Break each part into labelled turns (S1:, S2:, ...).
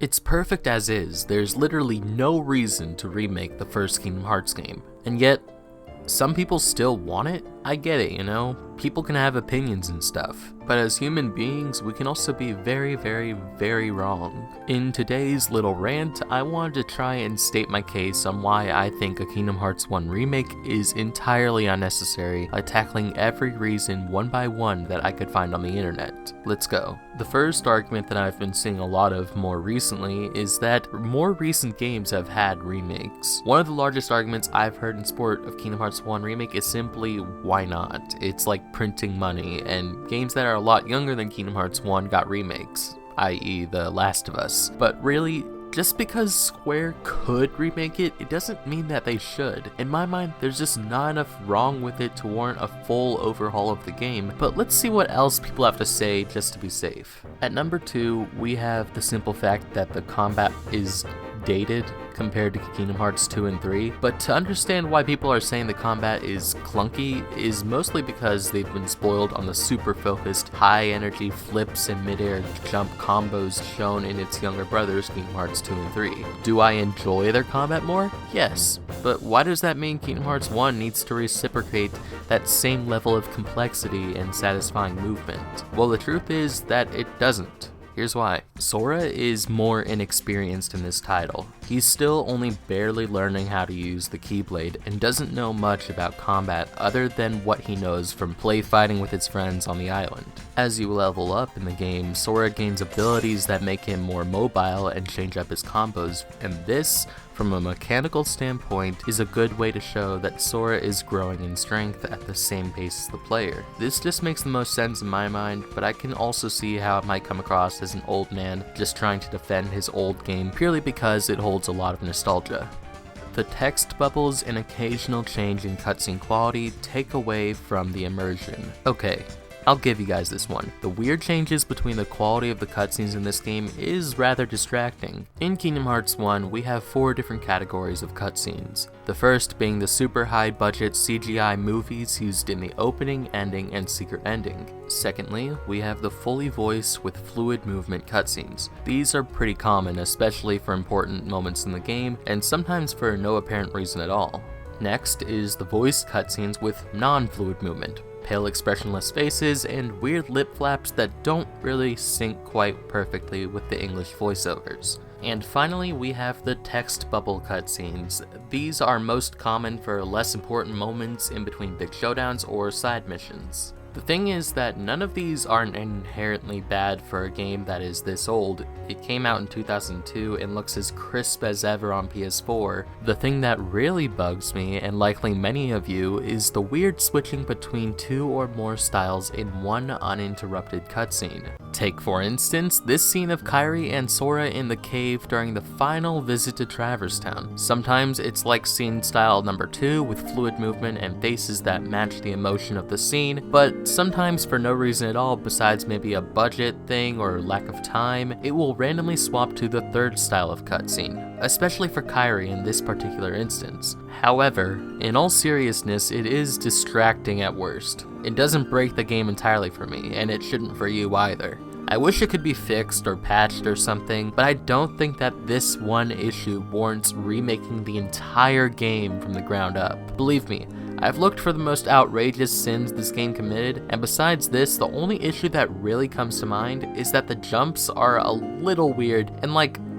S1: It's perfect as is. There's literally no reason to remake the first Kingdom Hearts game. And yet, some people still want it? I get it, you know? People can have opinions and stuff. But as human beings, we can also be very, very, very wrong. In today's little rant, I wanted to try and state my case on why I think a Kingdom Hearts 1 remake is entirely unnecessary by tackling every reason one by one that I could find on the internet. Let's go. The first argument that I've been seeing a lot of more recently is that more recent games have had remakes. One of the largest arguments I've heard in support of Kingdom Hearts 1 remake is simply, why not? It's like printing money, and games that are a lot younger than Kingdom Hearts 1 got remakes, i.e. The Last of Us. But really, just because Square could remake it, it doesn't mean that they should. In my mind, there's just not enough wrong with it to warrant a full overhaul of the game, but let's see what else people have to say just to be safe. At number 2, we have the simple fact that the combat is dated compared to Kingdom Hearts 2 and 3, but to understand why people are saying the combat is clunky is mostly because they've been spoiled on the super focused, high energy flips and midair jump combos shown in its younger brothers Kingdom Hearts 2 and 3. Do I enjoy their combat more? Yes, but why does that mean Kingdom Hearts 1 needs to reciprocate that same level of complexity and satisfying movement? Well, the truth is that it doesn't. Here's why. Sora is more inexperienced in this title. He's still only barely learning how to use the Keyblade and doesn't know much about combat other than what he knows from play fighting with his friends on the island. As you level up in the game, Sora gains abilities that make him more mobile and change up his combos, and this, from a mechanical standpoint, is a good way to show that Sora is growing in strength at the same pace as the player. This just makes the most sense in my mind, but I can also see how it might come across as an old man just trying to defend his old game purely because it holds a lot of nostalgia. The text bubbles and occasional change in cutscene quality take away from the immersion. Okay, I'll give you guys this one. The weird changes between the quality of the cutscenes in this game is rather distracting. In Kingdom Hearts 1, we have 4 different categories of cutscenes. The first being the super high budget CGI movies used in the opening, ending, and secret ending. Secondly, we have the fully voiced with fluid movement cutscenes. These are pretty common, especially for important moments in the game, and sometimes for no apparent reason at all. Next is the voiced cutscenes with non-fluid movement. Pale expressionless faces, and weird lip flaps that don't really sync quite perfectly with the English voiceovers. And finally, we have the text bubble cutscenes. These are most common for less important moments in between big showdowns or side missions. The thing is that none of these aren't inherently bad for a game that is this old. It came out in 2002 and looks as crisp as ever on PS4. The thing that really bugs me, and likely many of you, is the weird switching between 2 or more styles in one uninterrupted cutscene. Take, for instance, this scene of Kairi and Sora in the cave during the final visit to Traverse Town. Sometimes it's like scene style number 2 with fluid movement and faces that match the emotion of the scene, but sometimes for no reason at all besides maybe a budget thing or lack of time, it will randomly swap to the third style of cutscene, especially for Kairi in this particular instance. However, in all seriousness, it is distracting at worst. It doesn't break the game entirely for me, and it shouldn't for you either. I wish it could be fixed or patched or something, but I don't think that this one issue warrants remaking the entire game from the ground up. Believe me, I've looked for the most outrageous sins this game committed, and besides this, the only issue that really comes to mind is that the jumps are a little weird, and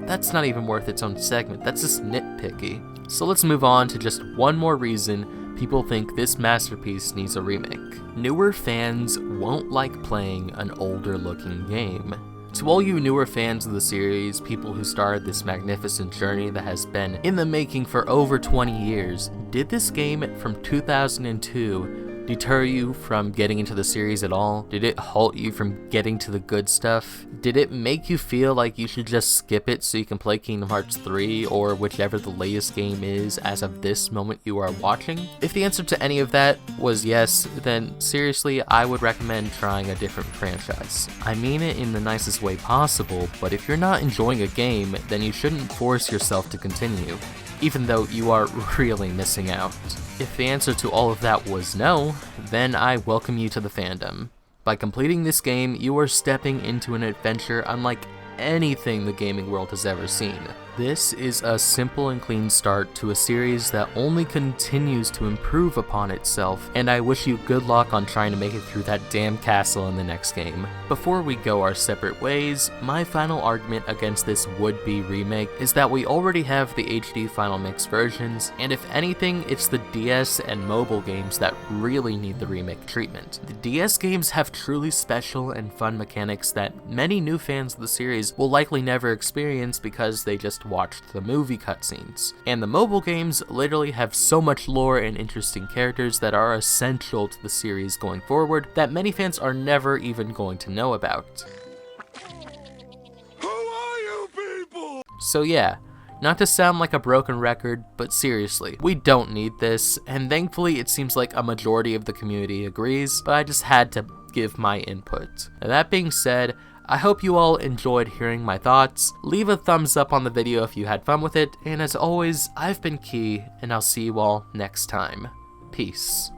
S1: that's not even worth its own segment, that's just nitpicky. So let's move on to just one more reason people think this masterpiece needs a remake. Newer fans won't like playing an older looking game. To all you newer fans of the series, people who started this magnificent journey that has been in the making for over 20 years, did this game from 2002 deter you from getting into the series at all? Did it halt you from getting to the good stuff? Did it make you feel like you should just skip it so you can play Kingdom Hearts 3 or whichever the latest game is as of this moment you are watching? If the answer to any of that was yes, then seriously, I would recommend trying a different franchise. I mean it in the nicest way possible, but if you're not enjoying a game, then you shouldn't force yourself to continue, even though you are really missing out. If the answer to all of that was no, then I welcome you to the fandom. By completing this game, you are stepping into an adventure unlike anything the gaming world has ever seen. This is a simple and clean start to a series that only continues to improve upon itself, and I wish you good luck on trying to make it through that damn castle in the next game. Before we go our separate ways, my final argument against this would-be remake is that we already have the HD Final Mix versions, and if anything, it's the DS and mobile games that really need the remake treatment. The DS games have truly special and fun mechanics that many new fans of the series will likely never experience because they just watched the movie cutscenes. And the mobile games literally have so much lore and interesting characters that are essential to the series going forward that many fans are never even going to know about.
S2: Who are you people?
S1: So yeah, not to sound like a broken record, but seriously, we don't need this, and thankfully it seems like a majority of the community agrees, but I just had to give my input. Now, that being said, I hope you all enjoyed hearing my thoughts. Leave a thumbs up on the video if you had fun with it, and as always, I've been Key, and I'll see you all next time. Peace.